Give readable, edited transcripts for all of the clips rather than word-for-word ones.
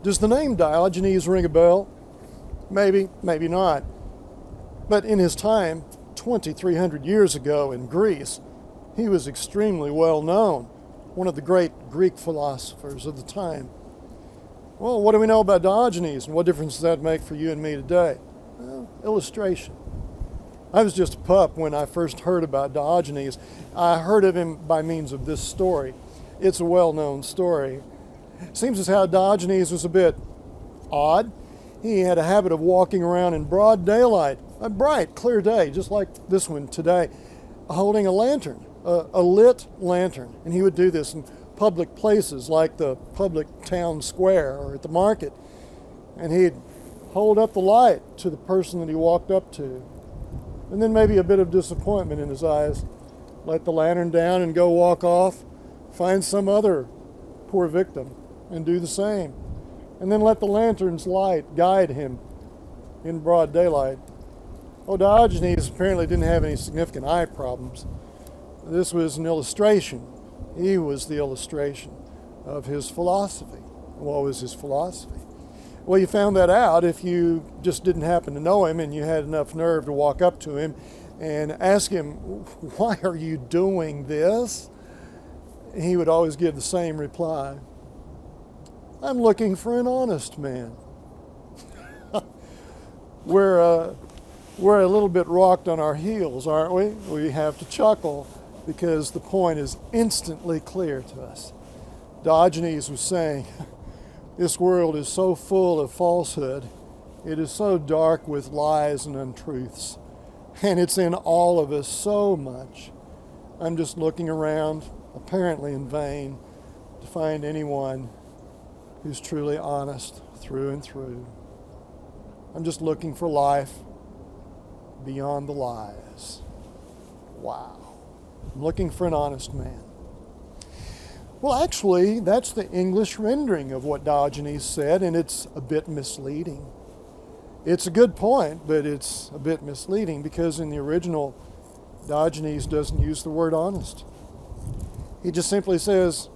Does the name Diogenes ring a bell? Maybe, maybe not. But in his time, 2,300 years ago in Greece, he was extremely well known, one of the great Greek philosophers of the time. Well, what do we know about Diogenes, and what difference does that make for you and me today? Well, illustration. I was just a pup when I first heard about Diogenes. I heard of him by means of this story. It's a well-known story. It seems as how Diogenes was a bit odd. He had a habit of walking around in broad daylight, a bright, clear day, just like this one today, holding a lantern, a lit lantern. And he would do this in public places like the public town square or at the market. And he'd hold up the light to the person that he walked up to. And then maybe a bit of disappointment in his eyes. Let the lantern down and go walk off, find some other poor victim and do the same. And then let the lantern's light guide him in broad daylight. Oh, Diogenes apparently didn't have any significant eye problems. This was an illustration. He was the illustration of his philosophy. What was his philosophy? Well, you found that out if you just didn't happen to know him and you had enough nerve to walk up to him and ask him, why are you doing this? He would always give the same reply. I'm looking for an honest man. We're a little bit rocked on our heels, aren't we? We have to chuckle because the point is instantly clear to us. Diogenes was saying, this world is so full of falsehood. It is so dark with lies and untruths. And it's in all of us so much. I'm just looking around, apparently in vain, to find anyone who's truly honest through and through. I'm just looking for life beyond the lies. Wow. I'm looking for an honest man. Well, actually, that's the English rendering of what Diogenes said, and it's a bit misleading. It's a good point, but it's a bit misleading because in the original, Diogenes doesn't use the word honest. He just simply says,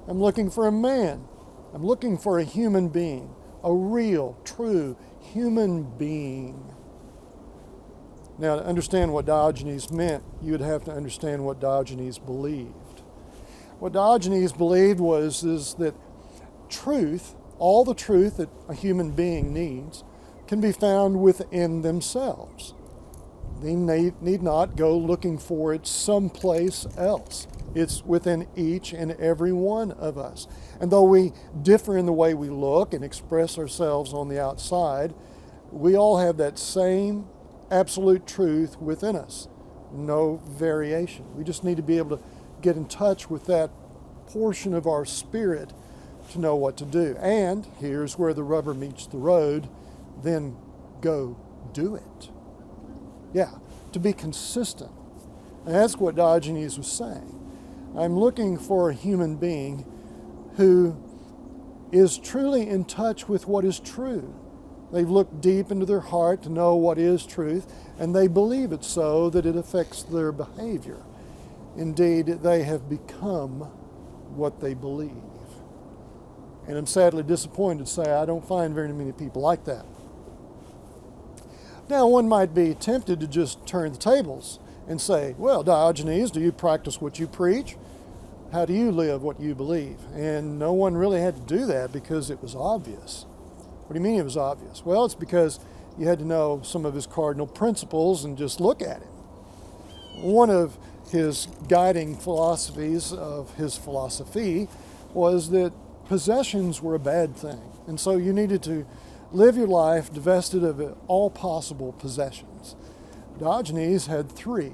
I'm looking for a man. I'm looking for a human being, a real, true human being. Now, to understand what Diogenes meant, you would have to understand what Diogenes believed. What Diogenes believed is that truth, all the truth that a human being needs, can be found within themselves. They need not go looking for it someplace else. It's within each and every one of us. And though we differ in the way we look and express ourselves on the outside, we all have that same absolute truth within us. No variation. We just need to be able to get in touch with that portion of our spirit to know what to do. And here's where the rubber meets the road, then go do it. Yeah, to be consistent. And that's what Diogenes was saying. I'm looking for a human being who is truly in touch with what is true. They've looked deep into their heart to know what is truth, and they believe it so that it affects their behavior. Indeed, they have become what they believe. And I'm sadly disappointed to say I don't find very many people like that. Now, one might be tempted to just turn the tables and say, well, Diogenes, do you practice what you preach? How do you live what you believe? And no one really had to do that because it was obvious. What do you mean it was obvious? Well, it's because you had to know some of his cardinal principles and just look at him. One of his guiding philosophies of his philosophy was that possessions were a bad thing. And so you needed to live your life divested of all possible possessions. Diogenes had three.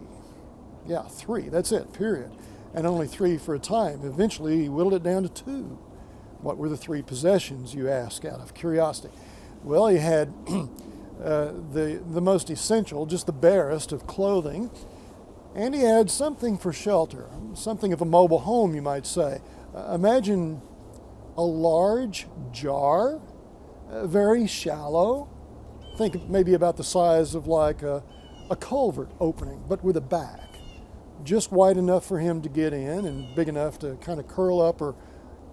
Yeah, three. That's it, period. And only three for a time. Eventually, he whittled it down to two. What were the three possessions, you ask, out of curiosity? Well, he had the most essential, just the barest of clothing. And he had something for shelter, something of a mobile home, you might say. Imagine a large jar, very shallow. Think maybe about the size of like a culvert opening, but with a back. Just wide enough for him to get in and big enough to kind of curl up or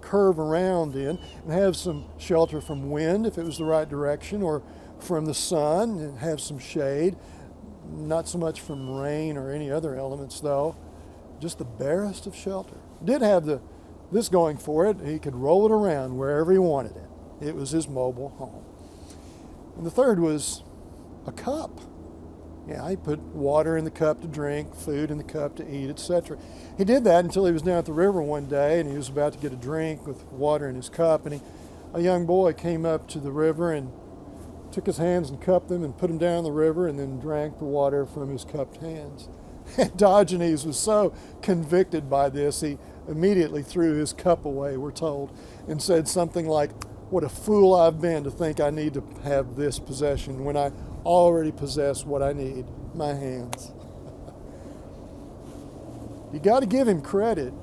curve around in and have some shelter from wind if it was the right direction, or from the sun and have some shade. Not so much from rain or any other elements, though. Just the barest of shelter. Did have this going for it. He could roll it around wherever he wanted it. It was his mobile home. And the third was a cup. Yeah, he put water in the cup to drink, food in the cup to eat, etc. He did that until he was down at the river one day, and he was about to get a drink with water in his cup, and a young boy came up to the river and took his hands and cupped them and put them down the river and then drank the water from his cupped hands. Diogenes was so convicted by this, he immediately threw his cup away, we're told, and said something like, "What a fool I've been to think I need to have this possession when I already possess what I need, my hands." You got to give him credit.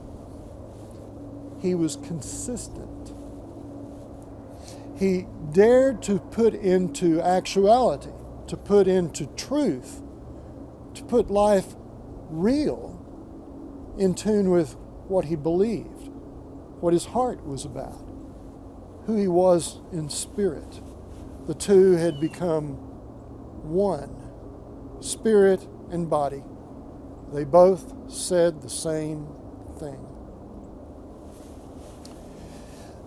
He was consistent. He dared to put into actuality, to put into truth, to put life real in tune with what he believed, what his heart was about, who he was in spirit. The two had become one, spirit and body. They both said the same thing.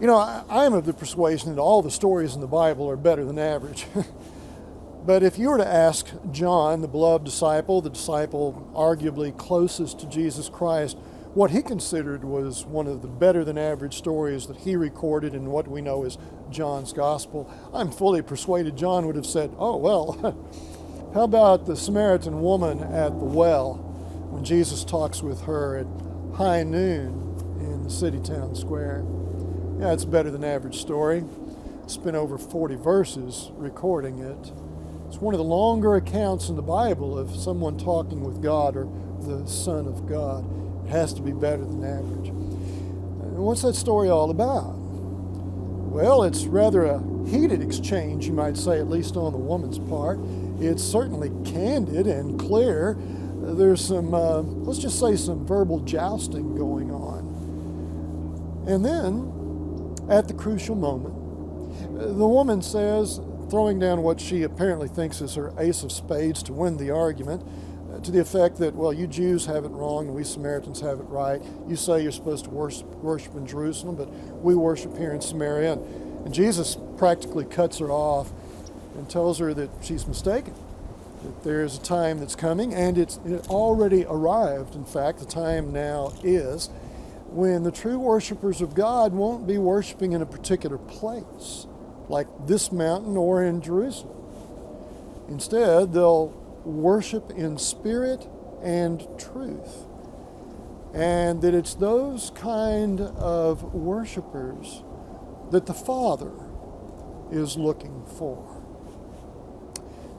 You know, I am of the persuasion that all the stories in the Bible are better than average. But if you were to ask John, the beloved disciple, the disciple arguably closest to Jesus Christ, what he considered was one of the better than average stories that he recorded in what we know as John's Gospel, I'm fully persuaded John would have said, "Oh, well, how about the Samaritan woman at the well when Jesus talks with her at high noon in the city town square?" Yeah, it's a better than average story. Spent over 40 verses recording it. It's one of the longer accounts in the Bible of someone talking with God or the Son of God. It has to be better than average. And what's that story all about? Well, it's rather a heated exchange, you might say, at least on the woman's part. It's certainly candid and clear. There's some, let's just say, some verbal jousting going on. And then, at the crucial moment, the woman says, throwing down what she apparently thinks is her ace of spades to win the argument, to the effect that, well, you Jews have it wrong and we Samaritans have it right. You say you're supposed to worship in Jerusalem, but we worship here in Samaria. And Jesus practically cuts her off and tells her that she's mistaken, that there's a time that's coming, and it already arrived. In fact, the time now is when the true worshipers of God won't be worshiping in a particular place, like this mountain or in Jerusalem. Instead, they'll worship in spirit and truth. And that it's those kind of worshipers that the Father is looking for.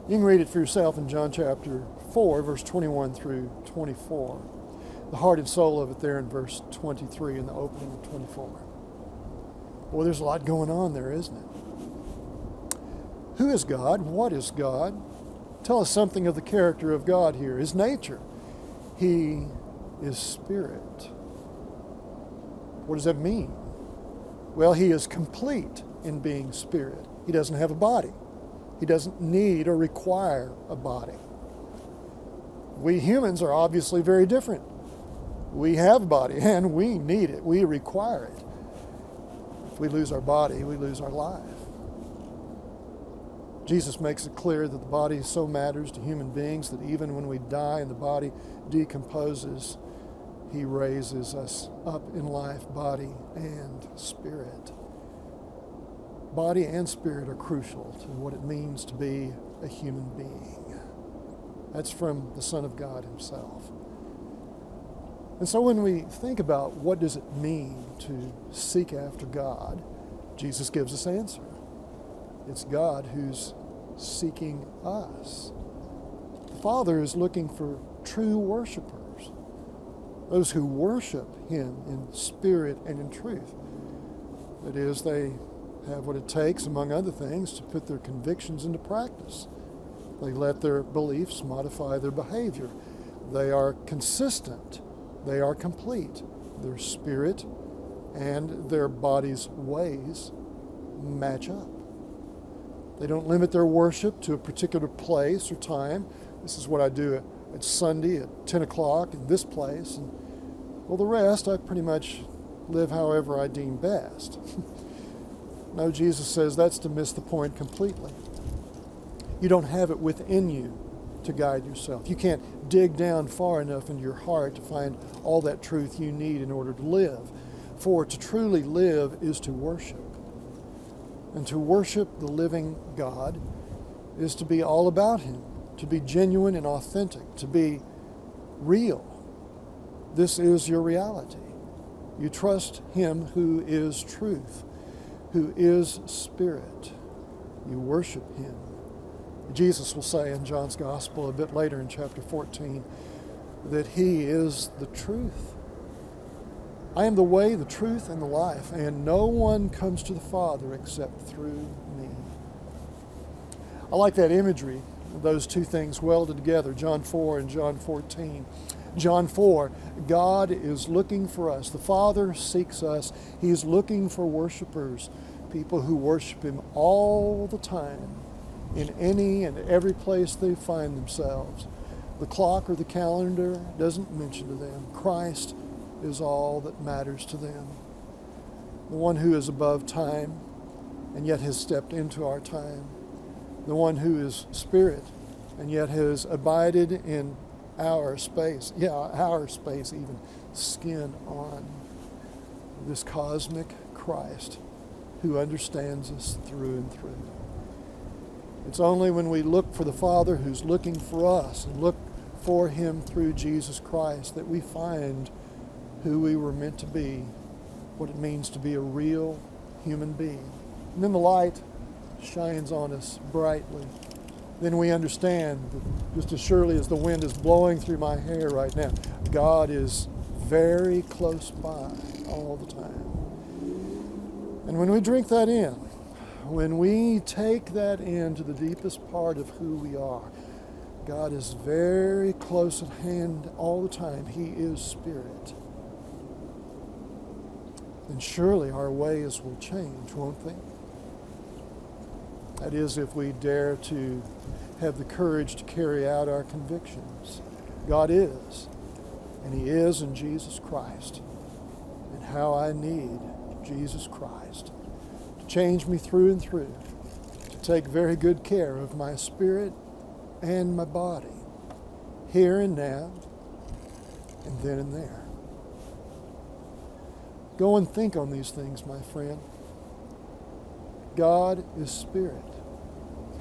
You can read it for yourself in John chapter 4, verse 21 through 24. The heart and soul of it there in verse 23 in the opening of 24. Well, there's a lot going on there, isn't it? Who is God? What is God? Tell us something of the character of God here, his nature. He is spirit. What does that mean? Well, he is complete in being spirit. He doesn't have a body. He doesn't need or require a body. We humans are obviously very different. We have a body and we need it. We require it. If we lose our body, we lose our life. Jesus makes it clear that the body so matters to human beings that even when we die and the body decomposes, he raises us up in life, body and spirit. Body and spirit are crucial to what it means to be a human being. That's from the Son of God himself. And so when we think about what does it mean to seek after God, Jesus gives us answer. It's God who's seeking us. The Father is looking for true worshipers, those who worship him in spirit and in truth. That is, they have what it takes, among other things, to put their convictions into practice. They let their beliefs modify their behavior. They are consistent. They are complete. Their spirit and their body's ways match up. They don't limit their worship to a particular place or time. This is what I do at Sunday at 10 o'clock in this place. And, well, the rest, I pretty much live however I deem best. No, Jesus says that's to miss the point completely. You don't have it within you to guide yourself. You can't dig down far enough into your heart to find all that truth you need in order to live. For to truly live is to worship. And to worship the living God is to be all about Him, to be genuine and authentic, to be real. This is your reality. You trust Him who is truth, who is Spirit. You worship Him. Jesus will say in John's Gospel a bit later in chapter 14 that He is the truth. I am the way, the truth, and the life, and no one comes to the Father except through me. I like that imagery, those two things welded together, John 4 and John 14. John 4, God is looking for us. The Father seeks us. He's looking for worshipers, people who worship Him all the time, in any and every place they find themselves. The clock or the calendar doesn't mention to them. Christ is all that matters to them. The one who is above time and yet has stepped into our time. The one who is Spirit and yet has abided in our space. Yeah, our space, even skin on. This cosmic Christ who understands us through and through. It's only when we look for the Father who's looking for us and look for Him through Jesus Christ that we find who we were meant to be, what it means to be a real human being. And then the light shines on us brightly. Then we understand that just as surely as the wind is blowing through my hair right now, God is very close by all the time. And when we drink that in, when we take that into the deepest part of who we are, God is very close at hand all the time. He is Spirit. Then surely our ways will change, won't they? That is, if we dare to have the courage to carry out our convictions. God is, and He is in Jesus Christ. And how I need Jesus Christ to change me through and through, to take very good care of my spirit and my body, here and now, and then and there. Go and think on these things, my friend. God is Spirit,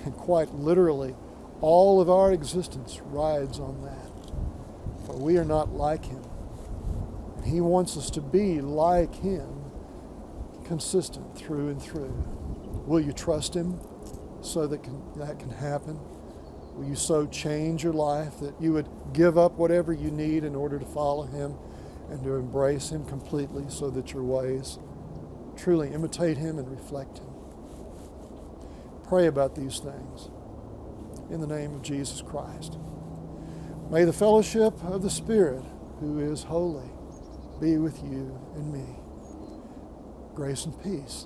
and quite literally, all of our existence rides on that. For we are not like Him, and He wants us to be like Him, consistent through and through. Will you trust Him so that can happen? Will you so change your life that you would give up whatever you need in order to follow Him and to embrace Him completely so that your ways truly imitate Him and reflect Him? Pray about these things in the name of Jesus Christ. May the fellowship of the Spirit, who is holy, be with you and me. Grace and peace